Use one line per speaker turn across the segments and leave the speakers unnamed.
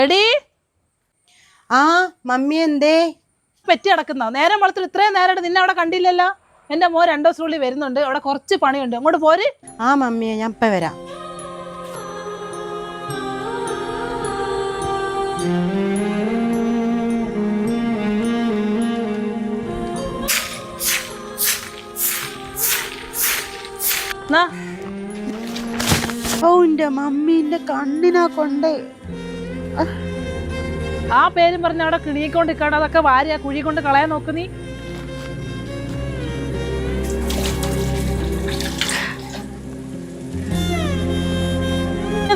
എടി
ആ മമ്മി എന്തേ
പെറ്റി കിടക്കുന്നോ? നേരം വളർത്തിൽ ഇത്രയും നേരമായിട്ട് നിന്നെ അവിടെ കണ്ടില്ലല്ലോ. എന്റെ മോൻ 2 ദിവസത്തിനുള്ളിൽ വരുന്നുണ്ട്. അവിടെ കുറച്ച് പണിയുണ്ട്, അങ്ങോട്ട് പോര്.
ആ മമ്മിയെ ഞാൻ ഇപ്പം വരാം. ഓന്റെ മമ്മീന്റെ കണ്ണിനാ കൊണ്ടേ.
ആ പേരും പറഞ്ഞ അവിടെ കിണിക്കൊണ്ട് നിൽക്കാണ്ട് അതൊക്കെ വാരി ആ കുഴി കൊണ്ട് കളയാൻ നോക്ക് നീ.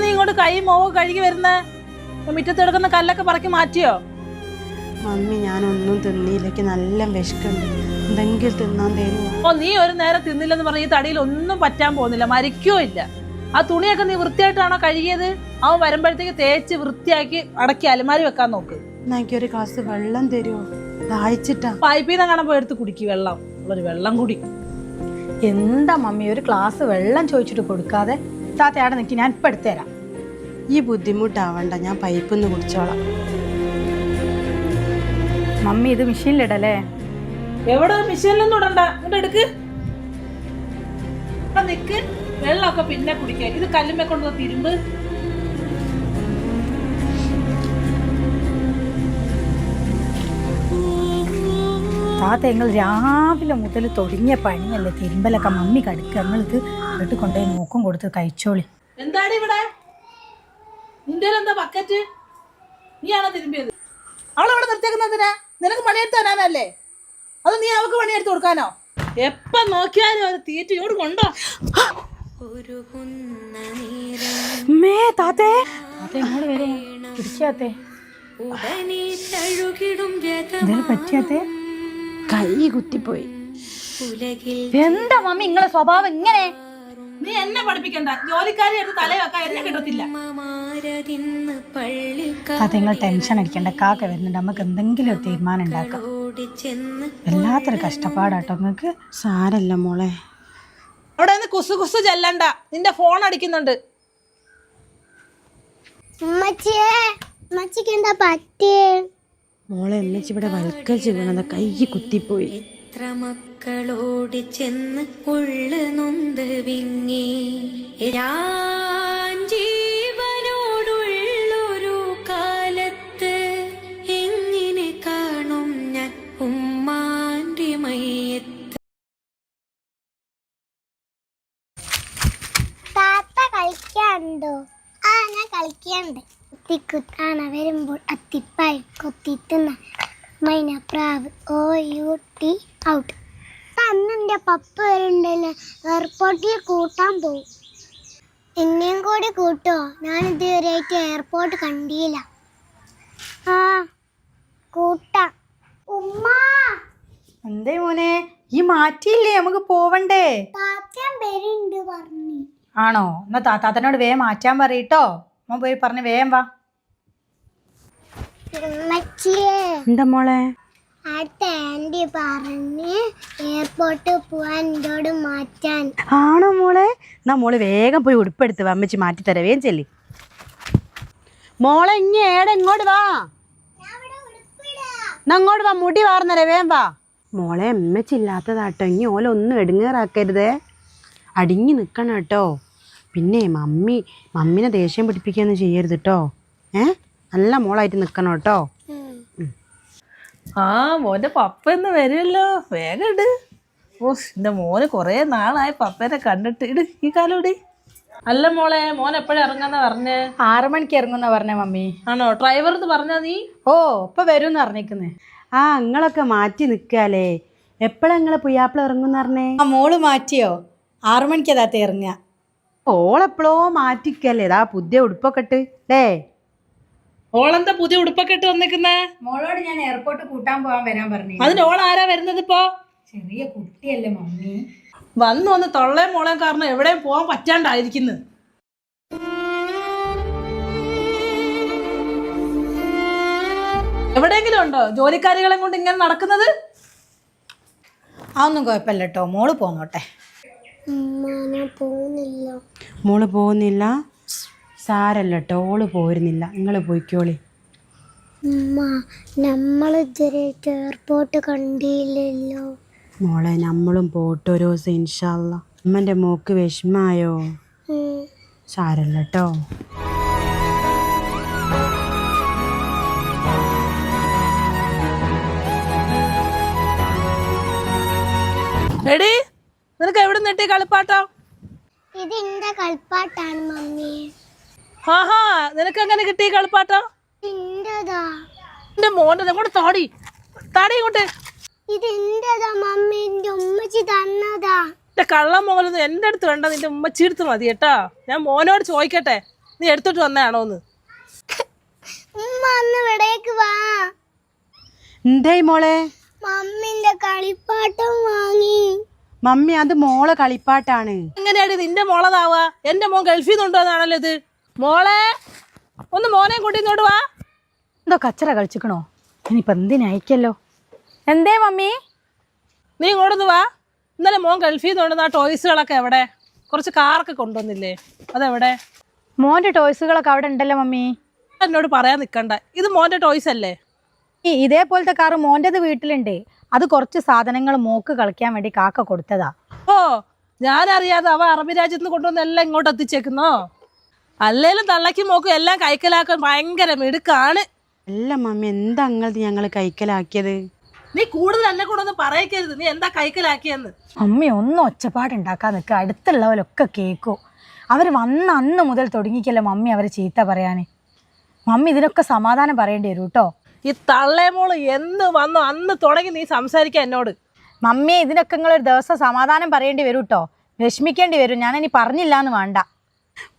നീ ഇങ്ങോട്ട് കൈ മോവ് കഴുകി വരുന്ന മുറ്റത്ത് കിടക്കുന്ന കല്ലൊക്കെ പറക്കി മാറ്റിയോ?
മമ്മി ഞാനൊന്നും തിന്നിയിലേക്ക് നല്ല വിശക്കുണ്ട്, എന്തെങ്കിലും തിന്നാൻ തരുമോ?
ഓ നീ ഒരു നേരം തിന്നില്ലെന്ന് പറഞ്ഞ ഈ തടിയിൽ ഒന്നും പറ്റാൻ പോകുന്നില്ല, മരിക്കോ ഇല്ല. ആ തുണിയൊക്കെ നീ വൃത്തിയായിട്ടാണോ കഴുകിയത്? അവൻ വരുമ്പോഴത്തേക്ക് തേച്ച് വൃത്തിയാക്കി അടക്കി അലമാരി വെക്കാൻ നോക്ക്.
എനിക്കൊരു ഗ്ലാസ് വെള്ളം തരുമോ? ദാഹിച്ചിട്ടാ.
പൈപ്പിൽ നിന്ന് കാണാൻ പോയി എടുത്ത് കുടിക്കും വെള്ളം. ഒരു വെള്ളം കുടി.
എന്താ മമ്മി ഒരു ഗ്ലാസ് വെള്ളം ചോദിച്ചിട്ട് കൊടുക്കാതെ? താത്തയാടെ നിൽക്കി, ഞാൻ ഇപ്പം എടുത്തു തരാം.
ഈ ബുദ്ധിമുട്ടാവണ്ട, ഞാൻ പൈപ്പിൽ നിന്ന് കുടിച്ചോളാം.
മമ്മി ഇത് മെഷീനിലിടല്ലേ?
എവിടെ മെഷീനിലൊന്നും ഇടണ്ട, ഇങ്ങോട്ട് എടുക്ക്. നിക്ക്, വെള്ളമൊക്കെ പിന്നെ കുടിക്കാൻ. ഇത് കല്ലുമ്മ കൊണ്ട് തിരുമ്പ്.
താത്ത ഞങ്ങൾ രാവിലെ മുതൽ തുടങ്ങിയ പണിയല്ലേ തിരുമ്പലൊക്കെ. മമ്മി കടുക്കുക, ഞങ്ങൾക്ക് വീട്ടിൽ കൊണ്ടുപോയി മൂക്കും കൊടുത്ത് കഴിച്ചോളി.
എന്താണ് ഇവിടെ നിന്റെ എന്താ ബക്കറ്റ്? നീയാണോ തിരുമ്പിയത്? അവളവിടെ നിർത്തിയേക്കുന്നതിനാ? നിനക്ക് പണിയെടുത്ത് തരാനല്ലേ? അത് നീ അവൾക്ക് പണിയെടുത്ത് കൊടുക്കാനോ? എപ്പ നോക്കിയാലും ഒരു തീറ്റ ഇങ്ങോട്ട് കൊണ്ടോ.
താത്തേ ഇങ്ങോട്ട് വരെ പിടിക്കാത്തേ, എന്തായാലും പറ്റിയാത്തേ.
കൈ കുത്തിപ്പോയി.
എന്താ മമ്മി നിങ്ങളെ സ്വഭാവം ഇങ്ങനെ?
നീ എന്നെ പഠിപ്പിക്കണ്ട. ജോലിക്കാരി എടുത്ത് തലയൊക്കെ എന്നെ കിട്ടത്തില്ല.
അത് നിങ്ങൾ ടെൻഷൻ അടിക്കണ്ട, കാക്ക വരുന്നുണ്ട്, നമുക്ക് എന്തെങ്കിലും ഒരു തീരുമാനം ഉണ്ടാക്കാം. വല്ലാത്തൊരു കഷ്ടപ്പാടാട്ടോ നിങ്ങൾക്ക്.
സാരല്ല മോളെ.
അവിടെ നിന്ന് കുസു കുസു ചെല്ലണ്ട, നിന്റെ ഫോൺ അടിക്കുന്നുണ്ട്.
മോളെ അമ്മച്ചി ഇവിടെ വൽക്കരിച്ച് വീണത് കൈ കുത്തിപ്പോയി.
മക്കളോട് ചെന്ന് ഉള്ളു നൊന്ത് വിങ്ങി ജീവനോടുള്ളൊരു കാലത്ത് എങ്ങനെ കാണും ഞാൻ ഉമ്മാന്റെ മയ്യത്ത്.
താത്ത കളിക്കാണ്ടോ? ആ ഞാൻ കളിക്കാണ്ട്. കുത്തിക്കുത്താന വരുമ്പോൾ അത്തിപ്പായി കൊത്തിത്തുന്ന മൈനപ്രാവ് OUT ഔട്ട്. അന്ന് എൻ്റെ പപ്പ വരുന്നുണ്ടല്ലോ, എയർപോർട്ടിൽ കൂട്ടാൻ പോവും. എന്നെയും കൂടി കൂട്ടോ? ഞാൻ ഇതുവരെയായിട്ട് എയർപോർട്ട് കണ്ടില്ല. ആ കൂട്ടാം. ഉമ്മ
എന്തേ മോനെ ഈ മാറ്റിയില്ലേ? നമുക്ക് പോവണ്ടേ?
താത്തൻ വരുന്നുണ്ട് പറഞ്ഞു.
ആണോ? എന്നാ താത്താത്തനോട് വേഗം മാറ്റാൻ പറയട്ടോ. മോൻ പോയി പറഞ്ഞ് വേഗം വാ.
എന്താ മോളെ?
അടുത്ത ആൻറ്റി പറഞ്ഞ് എയർപോർട്ടിൽ പോവാൻ എന്നോട് മാറ്റാൻ.
ആണോ മോളെ? എന്നാ മോള് വേഗം പോയി ഉടുപ്പെടുത്ത് അമ്മച്ചി മാറ്റി തരവേം ചെല്ലി. മോളെ ഇനി ഇങ്ങോട്ട് വാ, അങ്ങോട്ട് വാ, മുടി വാർന്നരേ വേം വാ. മോളെ അമ്മച്ചി ഇല്ലാത്തതാട്ടോ, ഇനി ഓലൊന്നും എടുങ്ങേറാക്കരുതേ, അടിങ്ങി നിൽക്കണം കേട്ടോ. പിന്നെ മമ്മിനെ ദേഷ്യം പിടിപ്പിക്കുകയൊന്നും ചെയ്യരുത് കേട്ടോ. നല്ല മോളായിട്ട് നിൽക്കണം കേട്ടോ.
ആ മോന്റെ പപ്പ എന്ന് വരുമല്ലോ, വേഗം ഇട്. ഓ എന്റെ മോന് കൊറേ നാളായി പപ്പേനെ കണ്ടിട്ട്. ഇട് ഈ കാലം ഇടി. അല്ല മോളെ, മോൻ എപ്പോഴും ഇറങ്ങാന്നാ പറഞ്ഞേ?
6 മണിക്ക് ഇറങ്ങുന്ന പറഞ്ഞേ മമ്മി.
ആണോ? ഡ്രൈവർ പറഞ്ഞാ നീ?
ഓ ഇപ്പൊ വരും അറിഞ്ഞിരിക്കുന്നേ.
ആ നിങ്ങളൊക്കെ മാറ്റി നിൽക്കാലേ. എപ്പോഴാ നിങ്ങളെ പുയ്യാപ്പിള ഇറങ്ങുന്ന പറഞ്ഞേ?
ആ മോള് മാറ്റിയോ? 6 മണിക്കാ താത്ത ഇറങ്ങുക.
ഓളെപ്പോഴോ മാറ്റിക്കല്ലേ, ഇതാ പുതിയ ഉടുപ്പൊക്കെ ഇട്ട് ഡേ.
ഓളെന്താ പുതിയ ഉടുപ്പൊക്കെ ഇട്ട് വന്നിക്കുന്നേ?
മോളോട് ഞാൻ എയർപോർട്ട് കൂട്ടാൻ പോകാൻ വരാൻ പറഞ്ഞു.
അതിന് ഓൾ ആരാ വരുന്നത് ഇപ്പോ?
ചെറിയ കുട്ടിയല്ലേ മമ്മി.
വന്ന് തൊള്ളയും മോളയും കാരണം എവിടെയും പോകാൻ പറ്റാണ്ടായിരിക്കുന്നു. എവിടെയെങ്കിലും ഉണ്ടോ ജോലിക്കാരികളെ കൊണ്ട് ഇങ്ങനെ നടക്കുന്നത്?
അതൊന്നും കുഴപ്പമില്ല കേട്ടോ, മോള് പോന്നോട്ടെ.
മോള് പോകുന്നില്ല? സാരല്ല കേട്ടോ, ഓള് പോരുന്നില്ല, നിങ്ങൾ പോയിക്കോളി.
ഉമ്മ നമ്മളിതുവരെ എയർപോർട്ട് കണ്ടില്ലല്ലോ.
മോളെ നമ്മളും പോട്ട് ഒരു ദിവസം ഇൻഷാല്ല. അമ്മൻ്റെ മോക്ക് വിഷമായോ? സാരല്ല കേട്ടോ.
എടി നിനക്ക് എവിടെ നിട്ടി കളിപ്പാട്ടോ?
ഇത് എന്റെ കളിപ്പാട്ടാണ് മമ്മി.
ആഹാ, നിനക്ക് എങ്ങനെ കിട്ടി കളിപ്പാട്ടോ?
എന്റേതാ.
എന്റെ മോന്റെ അങ്ങോട്ട് താടി ഇങ്ങോട്ട്.
ഇത് എന്റേതാ മമ്മി, എന്റെ ഉമ്മച്ചി തന്നതാ.
എന്റെ കള്ളം മോലൊന്നും എന്റെ അടുത്ത് വേണ്ട, നിന്റെ ഉമ്മച്ചി എടുത്ത് മതി കേട്ടാ. ഞാൻ മോനോട് ചോദിക്കട്ടെ, നീ എടുത്തിട്ട് വന്നതാണോന്ന്.
ഉമ്മ ഒന്ന് ഇവിടേക്ക് വാ.
എന്തായി മോളെ?
മമ്മിന്റെ കളിപ്പാട്ടം വാങ്ങി.
മമ്മി അത് മോളെ കളിപ്പാട്ടാണ്.
എങ്ങനെയാണ് നിന്റെ മോളതാവാ? എന്റെ മോൻ ഗൾഫിൽ നിന്ന് കൊണ്ടുവന്നാണല്ലോ ഇത്. മോളെ ഒന്ന് മോനെ കൂട്ടി ഇങ്ങോട്ട് വാ.
എന്തോ കച്ചറ കളിച്ചിക്കണോ? ഇനിയിപ്പോൾ എന്തിനയക്കല്ലോ. എന്തേ മമ്മി?
നീ ഇങ്ങോട്ടൊന്ന് വാ. ഇന്നലെ മോൻ ഗൾഫിൽ നിന്ന് കൊണ്ടുവന്ന ആ ടോയ്സുകളൊക്കെ എവിടെ? കുറച്ച് കാറൊക്കെ കൊണ്ടുവന്നില്ലേ, അതെവിടെ?
മോൻ്റെ ടോയ്സുകളൊക്കെ അവിടെ ഉണ്ടല്ലോ മമ്മി.
എന്നോട് പറയാൻ നിൽക്കണ്ട, ഇത് മോന്റെ ടോയ്സ് അല്ലേ?
ഇതേപോലത്തെ കാറ് മോൻ്റെത് വീട്ടിലുണ്ട്. അത് കുറച്ച് സാധനങ്ങൾ മോക്ക് കളിക്കാൻ വേണ്ടി കാക്ക കൊടുത്തതാ.
ഓ, ഞാനറിയാതെ അവ അറബി രാജ്യത്ത് നിന്ന് കൊണ്ടുവന്ന് എല്ലാം ഇങ്ങോട്ട് എത്തിച്ചേക്കുന്നോ? അല്ലേലും തള്ളക്കും മോക്കും എല്ലാം കൈക്കലാക്കാൻ ഭയങ്കര മിടുക്കാണ്.
അല്ല മമ്മി, എന്താ അങ്ങളത് ഞങ്ങൾ കൈക്കലാക്കിയത്?
നീ കൂടുതൽ എന്നെ കൂടെ ഒന്നും പറയക്കരുത്. നീ എന്താ കൈക്കലാക്കിയെന്ന്.
അമ്മി ഒന്നും ഒച്ചപ്പാടുണ്ടാക്കാൻ നിൽക്കുക. അടുത്തുള്ളവരൊക്കെ കേൾക്കും. അവർ വന്ന അന്ന് മുതൽ തുടങ്ങിക്കല്ലോ മമ്മി അവരെ ചീത്ത പറയാൻ. മമ്മി ഇതിനൊക്കെ സമാധാനം പറയേണ്ടി വരും കേട്ടോ.
ഈ തള്ളേമോള് എന്ന് വന്നു അന്ന് തുടങ്ങി നീ സംസാരിക്കാൻ എന്നോട്.
മമ്മി ഇതിനൊക്കെ നിങ്ങളൊരു ദിവസം സമാധാനം പറയേണ്ടി വരും കേട്ടോ. വിഷമിക്കേണ്ടി വരും. ഞാനിനി പറഞ്ഞില്ല എന്ന് വേണ്ട.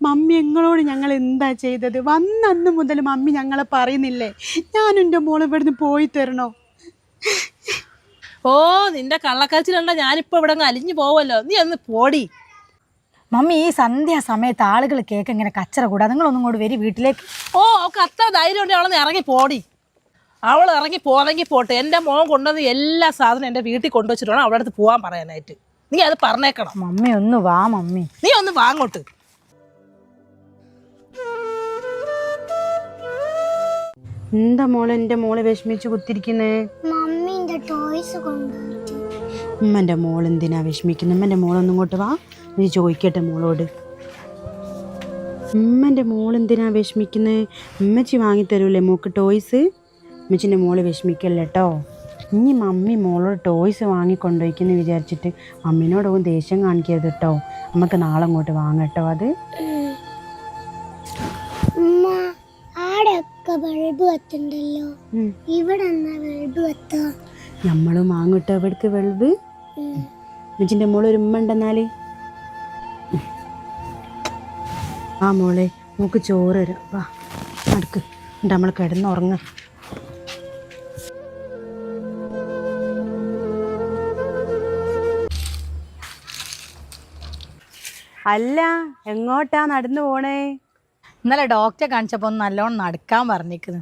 മമ്മി ഞങ്ങളോട് ഞങ്ങൾ എന്താ ചെയ്തത്? വന്നന്ന് മുതൽ മമ്മി ഞങ്ങളെ പറയുന്നില്ലേ ഞാനും എൻ്റെ മോള് ഇവിടുന്ന് പോയി തരണോ?
ഓ, നിന്റെ കള്ളക്കരച്ചിലുണ്ട ഞാനിപ്പോ ഇവിടെ അലിഞ്ഞു പോവല്ലോ. നീ ഒന്ന് പോടി.
മമ്മി ഈ സന്ധ്യാസമയത്ത് ആളുകൾ കേക്ക് ഇങ്ങനെ കച്ചറ കൂടാ. നിങ്ങളൊന്നും കൂടി വരി വീട്ടിലേക്ക്.
ഓ, അവൾക്ക് അത്ര ധൈര്യം ഉണ്ടെങ്കിൽ അവളൊന്ന് ഇറങ്ങി പോടി. അവൾ ഇറങ്ങി പോതെങ്കിൽ പോട്ടെ. എൻ്റെ മോൻ കൊണ്ടുവന്ന് എല്ലാ സാധനവും എൻ്റെ വീട്ടിൽ കൊണ്ടുവച്ചിട്ട് വേണം അവളുടെ അടുത്ത് പോകാൻ പറയാനായിട്ട്. നീ അത് പറഞ്ഞേക്കണം.
മമ്മി ഒന്ന് വാ മമ്മി.
നീ ഒന്ന് വാങ്ങോട്ട്.
എന്താ മോളെ എൻ്റെ മോളെ വിഷമിച്ച് കുത്തിരിക്കുന്നേ?
മമ്മിന്റെ ടോയ്സ് കൊണ്ടുപോയിട്ട്.
ഉമ്മൻ്റെ മോൾ എന്തിനാ വിഷമിക്കുന്നത്? ഉമ്മൻ്റെ മോളൊന്നും ഇങ്ങോട്ട് വാ, നീ ചോദിക്കട്ടെ മോളോട്. ഉമ്മൻ്റെ മോൾ എന്തിനാ വിഷമിക്കുന്നത്? ഉമ്മച്ചി വാങ്ങിത്തരൂലേ മോക്ക് ടോയ്സ്? ഉമ്മച്ചിൻ്റെ മോള് വിഷമിക്കല്ല കേട്ടോ. ഇനി മമ്മി മോളോട് ടോയ്സ് വാങ്ങിക്കൊണ്ടുപോയിക്കെന്ന് വിചാരിച്ചിട്ട് മമ്മിനോടൊന്നും ദേഷ്യം കാണിക്കരുത് കേട്ടോ. നമുക്ക് നാളെ അങ്ങോട്ട് വാങ്ങട്ടോ അത്.
ഉമ്മ ആടൊക്കെ ബൾബ് കത്തുണ്ടല്ലോ, ഇവിടെ എന്നാ ബൾബ് കത്താ?
നമ്മളും വാങ്ങട്ടോ ഇവിടേക്ക് ബൾബ്. ഉമ്മച്ചിൻ്റെ മോള് ഒരു ഉമ്മ ഉണ്ടെന്നാല്. ആ മോളെ മോക്ക് ചോറ് തരാം. വാ അടുക്ക് ഉണ്ട്, നമ്മൾ കിടന്നുറങ്ങ. അല്ല എങ്ങോട്ടാ നടന്നു പോണേ?
ഇന്നലെ ഡോക്ടറെ കാണിച്ചപ്പോൾ ഒന്ന് നല്ലോണം നടക്കാൻ പറഞ്ഞിരിക്കുന്നു.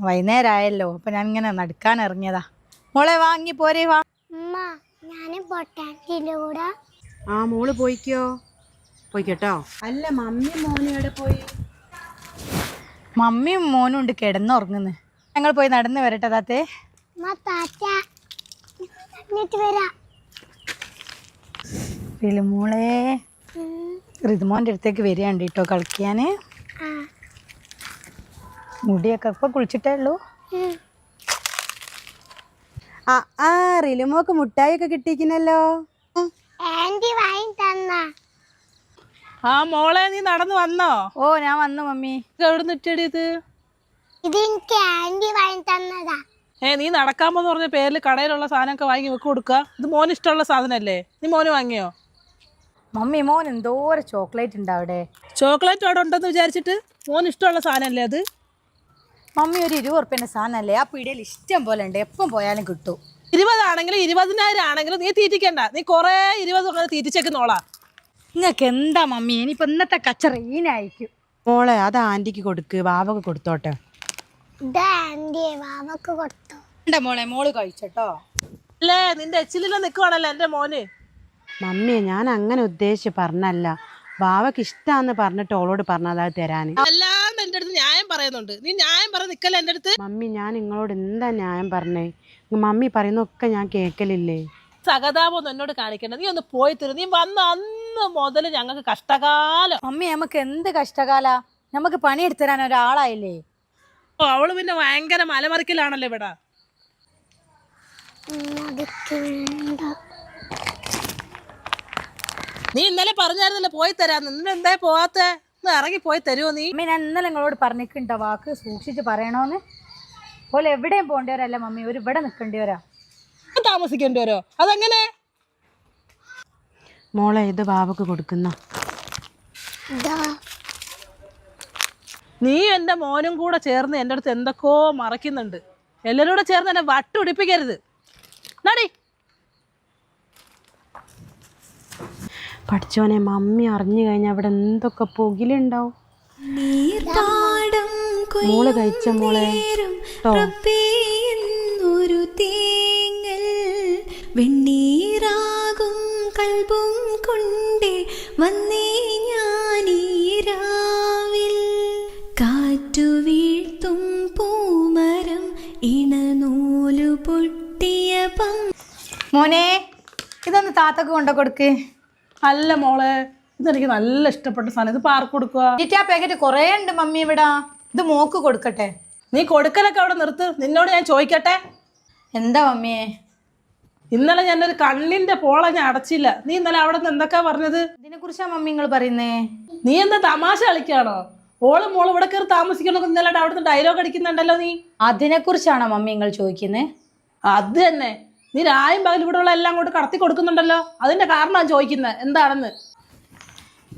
വൈകുന്നേരം ആയല്ലോ, അപ്പം ഞാൻ ഇങ്ങനെ നടക്കാൻ ഇറങ്ങിയതാ. മോളെ വാങ്ങി പോരേ വാ.
ഉമ്മ ഞാന് പൊട്ടാറ്റിന്റെ കൂടെ.
ആ മോള് പോയിക്കോ, പോയിക്കോട്ടോ. അല്ല മമ്മി മോനും എവിടെ പോയി?
മമ്മിയും മോനും ഉണ്ട് കിടന്നുറങ്ങുന്നു. ഞങ്ങൾ പോയി നടന്ന് വരട്ടെ താത്തേ. മോളെ ഋതുമോൻ്റെ അടുത്തേക്ക് വരികയുണ്ട് കേട്ടോ കളിക്കാൻ. മുടിയൊക്കെ ഇപ്പൊ കുളിച്ചിട്ടേ ഉള്ളൂ.
ആ റിലുമോക്ക് മുട്ടായി ഒക്കെ കിട്ടിയിരിക്കുന്നല്ലോ.
ആന്റി വാങ്ങി തന്ന.
ആ മോളെ നീ നടന്നു വന്നോ?
ഓ ഞാൻ വന്നു മമ്മി.
എവിടെ നിറ്റടി ഇത്?
ഇത് എനിക്ക് ആന്റി വാങ്ങി തന്നതാ.
നീ നടക്കാമെന്ന് പറഞ്ഞ പേരിൽ കടയിലുള്ള സാധനമൊക്കെ വാങ്ങി വെക്ക് കൊടുക്കുക. ഇത് മോന് ഇഷ്ടമുള്ള സാധനമല്ലേ? നീ മോന് വാങ്ങിയോ?
മമ്മി മോൻ എന്തോരം ചോക്ലേറ്റ് ഉണ്ട് അവിടെ.
ചോക്ലേറ്റ് അവിടെ ഉണ്ടെന്ന് വിചാരിച്ചിട്ട് മോന് ഇഷ്ടമുള്ള സാധനമല്ലേ അത്?
മമ്മി ഒരു 20 ഉറുപ്പ്യൻ്റെ സാധനമല്ലേ? ആ പീടികയിൽ ഇഷ്ടം പോലെ ഉണ്ട്, എപ്പം പോയാലും കിട്ടും.
20 ആണെങ്കിലും 20,000 ആണെങ്കിലും നീ തീറ്റിക്കണ്ട. നീ കുറേ 20 തീറ്റിച്ചേക്കുന്നോളാ.
നിങ്ങൾക്ക് എന്താ മമ്മി, ഇനിയിപ്പോൾ ഇന്നത്തെ കച്ചറ ഈനായിരിക്കും.
മോളെ അത് ആൻറ്റിക്ക് കൊടുക്ക്, വാവക്ക് കൊടുത്തോട്ടെ.
ഇത് ആന്റിയെ വാവക്ക് കൊടുത്തോ?
എൻ്റെ മോളെ മോള് കഴിച്ചോട്ടോ.
അല്ലേ നിന്റെ എച്ചിലെല്ലാം നിൽക്കുവാണല്ലോ എൻ്റെ മോന്.
മമ്മിയെ ഞാൻ അങ്ങനെ ഉദ്ദേശിച്ച് പറഞ്ഞല്ല, വാവക്ക് ഇഷ്ടമാന്ന് പറഞ്ഞിട്ട് ഓളോട് പറഞ്ഞത് തരാൻ.
അല്ലാണ്ട് എൻ്റെ അടുത്ത് ന്യായം ന്യായം പറയുന്നുണ്ട്. നീ ന്യായം പറഞ്ഞ് നിക്കല്ലേ എൻ്റെ അടുത്ത്.
മമ്മി ഞാൻ നിങ്ങളോട് എന്താ ന്യായം പറഞ്ഞേ? മമ്മി പറയുന്നൊക്കെ ഞാൻ കേൾക്കലില്ലേ?
സഹതാപം എന്നോട് കാണിക്കണ്ട. നീ ഒന്ന് പോയി തരും. നീ വന്ന അന്ന് മുതൽ ഞങ്ങൾക്ക് കഷ്ടകാലം.
മമ്മി നമുക്ക് എന്ത് കഷ്ടകാല, നമുക്ക് പണിയെടുത്ത് തരാൻ ഒരാളായില്ലേ.
ഓ, അവള് പിന്നെ ഭയങ്കര മലമറിക്കലാണല്ലോ ഇവിടെ. നീ ഇന്നലെ പറഞ്ഞായിരുന്നല്ലോ പോയി തരാന്ന്. ഇന്ന് എന്താ പോവാത്തെ? ഇറങ്ങി പോയി തരുമോ നീ?
മമ്മി ഞാൻ ഇന്നലെ നിങ്ങളോട് പറഞ്ഞിട്ടുണ്ടോ വാക്ക് സൂക്ഷിച്ച് പറയണോന്ന്? പോലെ എവിടെയും പോകേണ്ടവരല്ല മമ്മി, ഒരു ഇവിടെ നിൽക്കേണ്ടിവരാ.
താമസിക്കേണ്ടി വരോ? അതെങ്ങനെ?
മോളെ ഇത് ബാബക്ക് കൊടുക്കുന്ന.
നീ എൻ്റെ മോനും കൂടെ ചേർന്ന് എൻ്റെ അടുത്ത് എന്തൊക്കെയോ മറക്കുന്നുണ്ട്. എല്ലാവരും കൂടെ ചേർന്ന് എന്നെ വട്ടുപിടിപ്പിക്കരുത്. നടി
പഠിച്ചോനെ, മമ്മി അറിഞ്ഞു കഴിഞ്ഞാൽ അവിടെ എന്തൊക്കെ പുകിലുണ്ടാവും. മോള് കഴിച്ച മോളെ
ഒരു തേങ്ങൽ വെണ്ണീറാകും കൽബും കൊണ്ടേ വന്നേ ഞാനീരാവിൽ കാറ്റു വീഴ്ത്തും പൂമരം ഇണനൂലു പൊട്ടിയ
മോനെ ഇതൊന്ന് താത്തക്ക് കൊണ്ടു കൊടുക്ക്.
അല്ല മോളെ, ഇതെനിക്ക് നല്ല ഇഷ്ടപ്പെട്ട സാധനം. ഇത് പാർക്ക് കൊടുക്കുക.
ആ പാക്കറ്റ് കുറേ ഉണ്ട് മമ്മി ഇവിടെ. ഇത് മോക്ക് കൊടുക്കട്ടെ.
നീ കൊടുക്കലൊക്കെ അവിടെ നിർത്ത്. നിന്നോട് ഞാൻ ചോദിക്കട്ടെ.
എന്താ മമ്മിയെ?
ഇന്നലെ ഞാനൊരു കണ്ണിന്റെ പോള ഞാൻ അടച്ചില്ല. നീ ഇന്നലെ അവിടെ നിന്ന് എന്തൊക്കെയാ പറഞ്ഞത്?
ഇതിനെ കുറിച്ചാ മമ്മി നിങ്ങൾ പറയുന്നേ?
നീ എന്താ തമാശ കളിക്കാണോ? മോള് ഇവിടെ കയറി താമസിക്കണോ? ഇന്നലെ അവിടുന്ന് ഡയലോഗ് അടിക്കുന്നുണ്ടല്ലോ നീ.
അതിനെ കുറിച്ചാണോ മമ്മി നിങ്ങൾ ചോദിക്കുന്നത്?
അത് തന്നെ. നീ രായും പകൽ ഇവിടെ ഉള്ള എല്ലാം കൊണ്ട് കടത്തി കൊടുക്കുന്നുണ്ടല്ലോ. അതിന്റെ കാരണമാണ് ചോദിക്കുന്നത് എന്താണെന്ന്.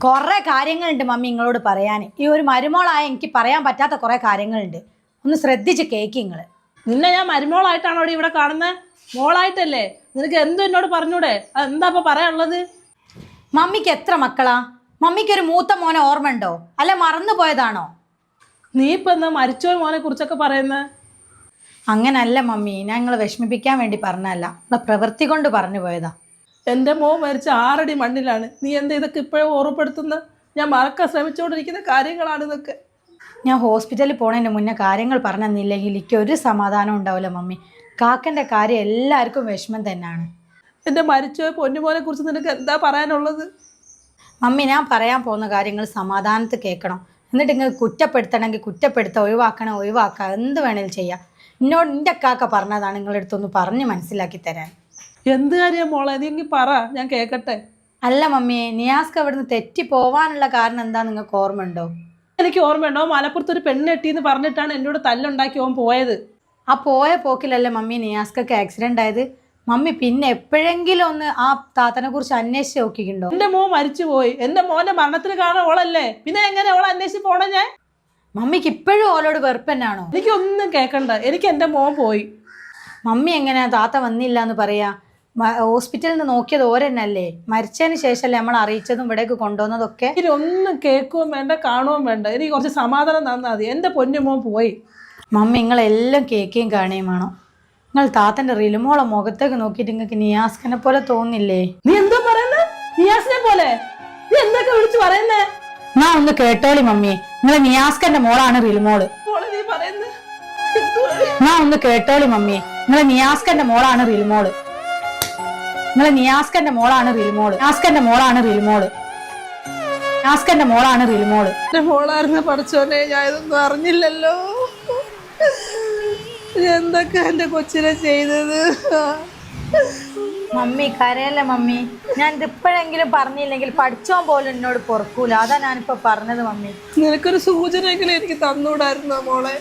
കുറേ കാര്യങ്ങളുണ്ട് മമ്മി നിങ്ങളോട് പറയാൻ. ഈ ഒരു മരുമോളായ എനിക്ക് പറയാൻ പറ്റാത്ത കുറേ കാര്യങ്ങളുണ്ട്. ഒന്ന് ശ്രദ്ധിച്ച് കേക്ക് നിങ്ങൾ.
നിന്നെ ഞാൻ മരുമോളായിട്ടാണോ ഇവിടെ കാണുന്നത്? മോളായിട്ടല്ലേ? നിനക്ക് എന്തും എന്നോട് പറഞ്ഞൂടെ? അതെന്താ ഇപ്പൊ പറയാനുള്ളത്?
മമ്മിക്ക് എത്ര മക്കളാ? മമ്മിക്ക് ഒരു മൂത്ത മോനെ ഓർമ്മ ഉണ്ടോ? അല്ലെ മറന്നു പോയതാണോ?
നീ ഇപ്പൊ എന്താ മരിച്ചോ മോനെ കുറിച്ചൊക്കെ പറയുന്നത്?
അങ്ങനല്ല മമ്മി, ഞാൻ നിങ്ങളെ വിഷമിപ്പിക്കാൻ വേണ്ടി പറഞ്ഞല്ല, നിങ്ങളെ പ്രവൃത്തി കൊണ്ട് പറഞ്ഞു പോയതാ.
എൻ്റെ മോൻ മരിച്ച 6 അടി മണ്ണിലാണ്. നീ എന്താ ഇതൊക്കെ ഇപ്പോഴും ഓർമ്മപ്പെടുത്തുന്നത്? ഞാൻ മറക്കാൻ ശ്രമിച്ചുകൊണ്ടിരിക്കുന്ന കാര്യങ്ങളാണ് ഇതൊക്കെ.
ഞാൻ ഹോസ്പിറ്റലിൽ പോണതിന് മുന്നേ കാര്യങ്ങൾ പറഞ്ഞു തന്നില്ലെങ്കിൽ എനിക്ക് ഒരു സമാധാനം ഉണ്ടാവില്ല മമ്മി. കാക്കൻ്റെ കാര്യം എല്ലാവർക്കും വിഷമം തന്നെയാണ്.
എൻ്റെ മരിച്ചോ പൊന്നുമോനെ കുറിച്ച് നിനക്ക് എന്താ പറയാനുള്ളത്?
മമ്മി ഞാൻ പറയാൻ പോകുന്ന കാര്യങ്ങൾ സമാധാനത്തിൽ കേൾക്കണം. എന്നിട്ട് നിങ്ങൾക്ക് കുറ്റപ്പെടുത്തണമെങ്കിൽ കുറ്റപ്പെടുത്തുക, ഒഴിവാക്കുക, എന്ത് വേണേലും ചെയ്യാം. എന്നോട് എൻ്റെ കാക്ക പറഞ്ഞതാണ് നിങ്ങളുടെ അടുത്തൊന്ന് പറഞ്ഞ് മനസ്സിലാക്കി തരാൻ.
എന്ത് കാര്യം മോളെ? നീ എങ്കിൽ പറ, ഞാൻ കേൾക്കട്ടെ.
അല്ല മമ്മിയെ, നിയാസ്ക്ക് അവിടുന്ന് തെറ്റി പോവാനുള്ള കാരണം എന്താ നിങ്ങൾക്ക് ഓർമ്മ ഉണ്ടോ?
എനിക്ക് ഓർമ്മയുണ്ടോ? മലപ്പുറത്ത് ഒരു പെണ്ണ് കെട്ടിയെന്ന് പറഞ്ഞിട്ടാണ് എന്നോട് തല്ലുണ്ടാക്കി ഓൻ പോയത്.
ആ പോയ പോക്കിലല്ലേ മമ്മി നിയാസ്ക്കൊക്കെ ആക്സിഡൻ്റ് ആയത്. മമ്മി പിന്നെ എപ്പോഴെങ്കിലും ഒന്ന് ആ താത്തനെ കുറിച്ച് അന്വേഷിച്ച് നോക്കിയിട്ടുണ്ടോ?
എൻ്റെ മോൻ മരിച്ചു പോയി. എൻ്റെ മോൻ്റെ മരണത്തിന് കാരണം ഓളല്ലേ? പിന്നെ എങ്ങനെ ഓളെ അന്വേഷിച്ച് പോണേ ഞാൻ?
മമ്മിക്ക് ഇപ്പോഴും ഓളോട് വെറുപ്പ് തന്നെയാണോ?
എനിക്കൊന്നും കേൾക്കണ്ട. എനിക്ക് എൻ്റെ മോൻ പോയി.
മമ്മി എങ്ങനെയാ താത്ത വന്നില്ല എന്ന് പറയാ? ഹോസ്പിറ്റലിൽ നിന്ന് നോക്കിയത് ഓരെന്നല്ലേ? മരിച്ചതിന് ശേഷമല്ലേ നമ്മൾ അറിയിച്ചതും ഇവിടേക്ക് കൊണ്ടുവന്നതൊക്കെ?
ഒന്നും കേൾക്കുകയും വേണ്ട, കാണുകയും വേണ്ട. എനിക്ക് കുറച്ച് സമാധാനം തന്നാൽ മതി. എൻ്റെ പൊന്നുമോൻ പോയി.
മമ്മി നിങ്ങളെല്ലാം കേൾക്കുകയും കാണുകയും വേണം. നിങ്ങൾ താത്തൻ്റെ റിലുമോളെ മുഖത്തേക്ക് നോക്കിയിട്ട് നിങ്ങൾക്ക് നിയാസ്കനെ പോലെ തോന്നില്ലേ?
നീ എന്താ പറയുന്നത്? നിയാസിനെ പോലെ? നീ എന്തൊക്കെ വിളിച്ചു പറയുന്നേ?
ഞാൻ ഒന്ന് കേട്ടോളി മമ്മി, നിങ്ങൾ നിയാസ്കന്റെ മോളാണ് റിലുമോള്.
നീ പറയുന്നത്
ഞാൻ ഒന്ന് കേട്ടോളി മമ്മി, നിങ്ങൾ നിയാസ്കന്റെ മോളാണ് റിലുമോള്. നിങ്ങൾ നിയാസ്കന്റെ മോളാണ് റിലുമോള്. നിയാസ്കന്റെ മോളാണ് റിലുമോള്. നിയാസ്കന്റെ മോളാണ് റിലുമോള്.
എന്റെ മോളായിരുന്ന പഠിച്ചോനെ, ഞാൻ ഇതൊന്നും അറിഞ്ഞില്ലല്ലോ. എന്തൊക്കെ എന്റെ കൊച്ചിനെ ചെയ്തത്.
മമ്മി കരയല്ലേ മമ്മി. ഞാൻ ഇതിപ്പോഴെങ്കിലും പറഞ്ഞില്ലെങ്കിൽ പഠിച്ചോൻ പോലും എന്നോട് പൊറക്കൂല. അതാ ഞാനിപ്പോ പറഞ്ഞത് മമ്മി.
നിനക്കൊരു സൂചനയെങ്കിലും എനിക്ക് തന്നൂടായിരുന്നോ മോളെ?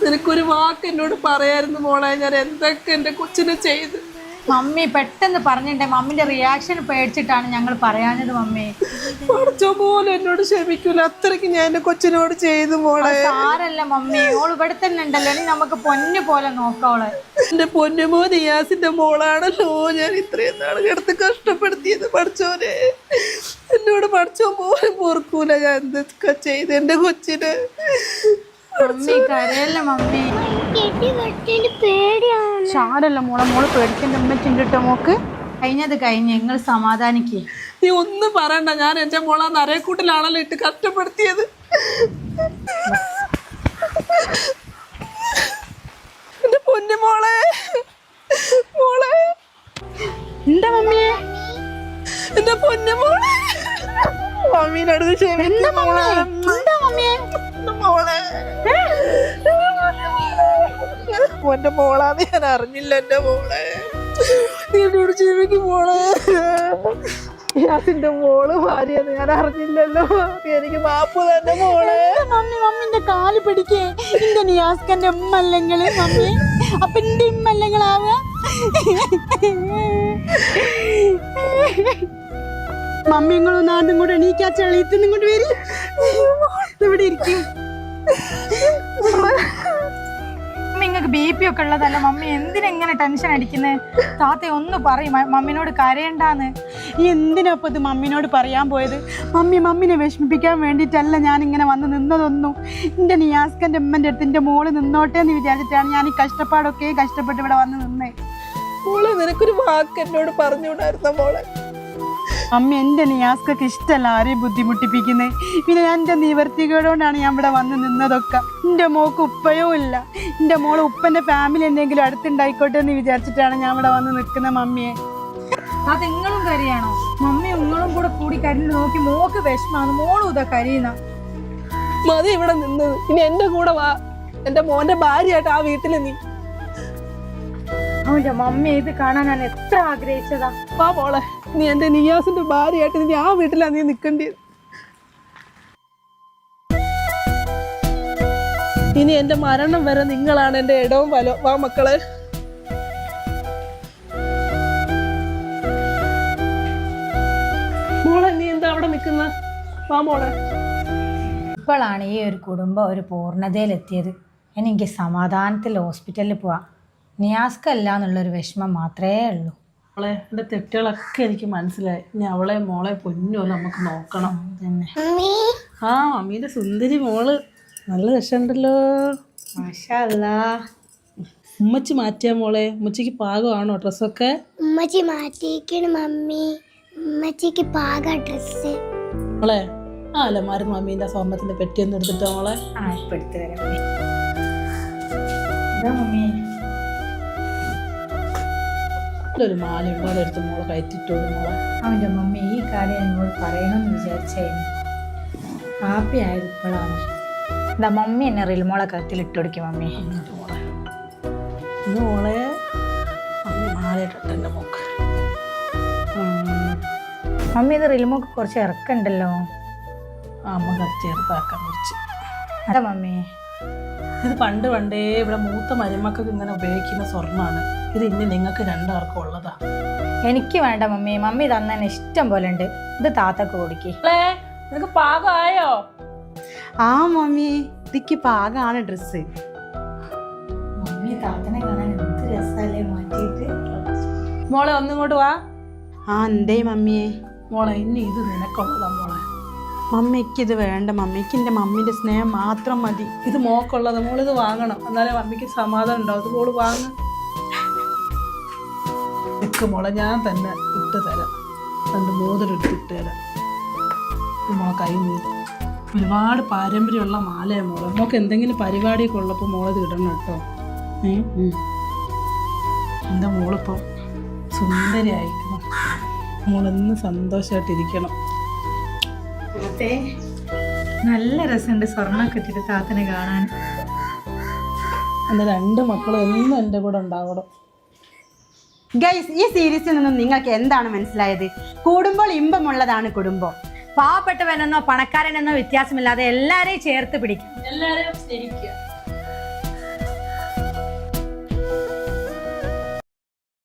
നിനക്കൊരു വാക്ക് എന്നോട് പറയായിരുന്നു മോളെ. ഞാൻ എന്തൊക്കെ എന്റെ കൊച്ചിനെ ചെയ്ത്.
മമ്മി പെട്ടെന്ന് പറഞ്ഞിട്ടേ മമ്മിന്റെ റിയാക്ഷൻ പേടിച്ചിട്ടാണ് ഞങ്ങൾ പറയാഞ്ഞത് മമ്മി.
പഠിച്ചോ പോലും എന്നോട് ക്ഷമിക്കൂല. അത്രയ്ക്ക് ഞാൻ എന്റെ കൊച്ചിനോട് ചെയ്തു മോളെ.
സാരല്ല മമ്മി, ഓള് ഇവിടെ തന്നെ ഉണ്ടല്ലോ. നീ നമുക്ക് പൊന്നു പോലെ നോക്കോളെ.
എന്റെ പൊന്നുമോ നിയാസിന്റെ മോളാണല്ലോ ഞാൻ ഇത്രയും നാൾ കിടത്ത് കഷ്ടപ്പെടുത്തിയത്. പഠിച്ചോനെ, എന്നോട് പഠിച്ചോ പോലും പൊറുക്കൂല. ഞാൻ എന്തൊക്കെ ചെയ്ത് എന്റെ കൊച്ചിന്.
മമ്മി കരയല്ല മമ്മി.
സാരല്ല മോളെ, മോള് പേടിക്കണ്ട. അമ്മച്ചിണ്ടിട്ടോ മോക്ക്.
കഴിഞ്ഞത് കഴിഞ്ഞ് നിങ്ങൾ സമാധാനിക്ക്.
നീ ഒന്നും പറയണ്ട. ഞാൻ എന്റെ മോളെ നരയക്കൂട്ടിലാണല്ലോ ഇട്ട് കഷ്ടപ്പെടുത്തിയത്.
എന്റെ പൊന്നു മോളെ മോളെ
എന്താ മമ്മിയെ?
എന്റെ പൊന്നു മോളെ മമ്മീനടുത്ത് ക്ഷമിക്കും മോളെ.
എന്താ മമ്മിയെ?
മോളെ എന്റെ മോളാന്ന് ഞാൻ അറിഞ്ഞില്ല. എന്റെ മോളെ നീ എന്നോട് ക്ഷമിക്കും മോളെ. അതിന്റെ മോള് ഭാര്യയെന്ന് ഞാൻ അറിഞ്ഞില്ലല്ലോ. എനിക്ക് മാപ്പ് തന്നെ മോളെ.
മമ്മി മമ്മിന്റെ കാല് പിടിക്കേ. എന്റെ നിയാസ്കന്റെ ഉമ്മല്ലെങ്കില് മമ്മി അപ്പൊ എന്റെ ഉമ്മല്ലെങ്കിലാവുക. മമ്മി നിങ്ങളൊന്നും ആണ്ടും കൂടെ എണീക്കാ ചെളിയത്തുനിന്നും കൊണ്ട് വരും. ഇവിടെ ഇരിക്കും.
നിങ്ങൾക്ക് BP ഒക്കെ ഉള്ളതല്ല മമ്മി, എന്തിനെങ്ങനെ ടെൻഷൻ അടിക്കുന്നത്? താത്ത ഒന്ന് പറയും മമ്മിനോട് കരയണ്ടാന്ന്.
ഈ എന്തിനാ ഇത് മമ്മിനോട് പറയാൻ പോയത്? മമ്മിനെ വിഷമിപ്പിക്കാൻ വേണ്ടിയിട്ടല്ല ഞാൻ ഇങ്ങനെ വന്ന് നിന്നതൊന്നും. എൻ്റെ നിയാസ്കൻ്റെ ഉമ്മൻ്റെ അടുത്ത് എൻ്റെ മോള് നിന്നോട്ടെ എന്ന് വിചാരിച്ചിട്ടാണ് ഞാൻ ഈ കഷ്ടപ്പെട്ട് ഇവിടെ വന്ന് നിന്നേ.
മോളെ നിനക്കൊരു വാക്ക് എന്നോട് പറഞ്ഞുകൂടായിരുന്ന മോളെ?
മമ്മി എൻ്റെ നിയാസ്കൊക്കെ ഇഷ്ടമല്ല ആരെയും ബുദ്ധിമുട്ടിപ്പിക്കുന്നത്. പിന്നെ എൻ്റെ നിവർത്തികളോടാണ് ഞാൻ ഇവിടെ വന്ന് നിന്നതൊക്കെ. എൻ്റെ മോൾക്ക് ഉപ്പയോ ഇല്ല. എൻ്റെ മോള് ഉപ്പൻ്റെ ഫാമിലി എന്തെങ്കിലും അടുത്തുണ്ടായിക്കോട്ടെ എന്ന് വിചാരിച്ചിട്ടാണ് ഞാൻ ഇവിടെ വന്ന് നിൽക്കുന്നത് മമ്മിയെ.
താത്ത നിങ്ങളും കരയാണോ? മമ്മി നിങ്ങളും കൂടെ കൂടി കരഞ്ഞു നോക്കി മോക്ക് വിഷമാണ്. മോളും ഇതാ കരയുന്ന.
മതി ഇവിടെ നിന്നത്. ഇനി എന്റെ കൂടെ വാ. എന്റെ മോന്റെ ഭാര്യയായിട്ട് ആ വീട്ടില് നീ
അവന്റെ മമ്മി ഇത് കാണാൻ ഞാൻ എത്ര ആഗ്രഹിച്ചതാ.
വാ മോളെ. നീ എന്റെ നിയാസിന്റെ ഭാര്യയായിട്ട് നീ ആ വീട്ടിലാ നീ നിൽക്കേണ്ടത്. ഇനി എന്റെ മരണം വരെ നിങ്ങളാണ് എന്റെ ഇടവും വലോ. വാ മക്കളെ. മോളെ നീ എന്താ അവിടെ നിൽക്കുന്ന? വാ മോളെ.
ഇപ്പോഴാണ് ഈ ഒരു കുടുംബം ഒരു പൂർണ്ണതയിലെത്തിയത്. എനിക്ക് സമാധാനത്തിൽ ഹോസ്പിറ്റലിൽ പോവാം. നിയാസ്കല്ല എന്നുള്ളൊരു വിഷമം മാത്രമേ ഉള്ളൂ.
മോളെ എൻ്റെ തെറ്റുകളൊക്കെ എനിക്ക് മനസ്സിലായി. ഇനി അവളെ മോളെ പൊന്നുപോലെ നമുക്ക് നോക്കണം.
തന്നെ
ആ മമ്മീൻ്റെ സുന്ദരി മോള് നല്ല രസമുണ്ടല്ലോ.
മാഷാ അല്ലാ.
ഉമ്മച്ചി മാറ്റിയാ മോളെ? ഉമ്മച്ചിക്ക് പാകമാണോ ഡ്രസ്സൊക്കെ?
ഉമ്മച്ചി മാറ്റിയിരിക്കണ് മമ്മി. ഉമ്മച്ചിക്ക് പാക ഡ്രസ്സ്.
മോളെ ആ അലമാരി മമ്മീൻ്റെ സ്വർണ്ണത്തിൻ്റെ പെട്ടിയൊന്നും എടുത്തിട്ടോ മോളെ?
ആ ഇപ്പം എടുത്ത് തരാം മമ്മി. ഇതാ മമ്മി.
ഒരു മാലയുണ്ടോ അതെടുത്ത് മോളെ കയറ്റിട്ടോളൂ മോളെ.
അവൻ്റെ മമ്മി ഈ കാര്യം എന്നോട് പറയണമെന്ന് വിചാരിച്ചായിരുന്നു. ഹാപ്പി ആയത് ഇപ്പോഴാണ്. എന്താ മമ്മി എന്നെ റിൽമോളെ കത്തിലിട്ട് കൊടുക്കും മമ്മി.
എന്നിട്ട് മോളെ ഇത് മോളെ മമ്മി മാലയിട്ടിട്ട് എൻ്റെ മോക്ക്.
മമ്മി ഇത് റിൽമോക്ക് കുറച്ച് ഇറക്കണ്ടല്ലോ.
അമ്മ കത്തി ചേർത്താക്കാൻ കുറച്ച്.
അതാ മമ്മി.
ഇത് പണ്ടേ ഇവിടെ മൂത്ത മരുമക്കൾക്ക് ഇങ്ങനെ ഉപയോഗിക്കുന്ന സ്വർണ്ണമാണ്. ഇത് ഇനി നിങ്ങൾക്ക് രണ്ടാർക്കും ഉള്ളതാ.
എനിക്ക് വേണ്ട മമ്മി. മമ്മി തന്നെ ഇഷ്ടം പോലെ ഉണ്ട്. ഇത് താത്തക്ക് കൊടുക്കി.
നിനക്ക് പാകമായോ?
ആ മമ്മി ഇതിക്ക് പാകാണ് ഡ്രസ്സ്.
മമ്മി താത്തനെ കാണാൻ എന്ത് രസമല്ലേ മാറ്റിയിട്ട്.
മോളെ ഒന്നിങ്ങോട്ട് വാ.
ആ എന്തേ മമ്മിയെ?
മോളെ ഇനി ഇത് നിനക്കുള്ളതാ മോളെ.
മമ്മിക്ക് ഇത് വേണ്ട. മമ്മിക്ക് എൻ്റെ മമ്മീൻ്റെ സ്നേഹം മാത്രം മതി.
ഇത് മോക്കുള്ളത്. മോളിത് വാങ്ങണം, എന്നാലേ മമ്മിക്ക് സമാധാനം ഉണ്ടാവും. ഇത് മോള് വാങ്ങ. നിൽക്ക് മോളെ, ഞാൻ തന്നെ ഇട്ട് തരാം. 2 മോതിരം ഇട്ട് തരാം. മോളെ കൈ നീട്ടി. ഒരുപാട് പാരമ്പര്യമുള്ള മാലയാണ് മോളെ. മോൾക്ക് എന്തെങ്കിലും പരിപാടിയൊക്കെ ഉള്ളപ്പോൾ മോളത് ഇടണം കേട്ടോ. എൻ്റെ മോളിപ്പോൾ സുന്ദരിയായിരിക്കണം. മോളെന്ന് സന്തോഷമായിട്ടിരിക്കണം.
നല്ല രസമുണ്ട് സ്വർണ്ണമൊക്കെ ഇട്ടിട്ട് താത്തനെ കാണാൻ.
എൻ്റെ 2 മക്കളും എന്നും എൻ്റെ കൂടെ ഉണ്ടാവണം.
ഗൈസ്, ഈ സീരീസിൽ നിന്നും നിങ്ങൾക്ക് എന്താണ് മനസ്സിലായത്? കൂടുമ്പോൾ ഇമ്പമുള്ളതാണ് കുടുംബം.
പാവപ്പെട്ടവനെന്നോ പണക്കാരനെന്നോ വ്യത്യാസമില്ലാതെ എല്ലാരെയും ചേർത്ത് പിടിക്കും.
എല്ലാവരെയും സ്നേഹിക്കുക.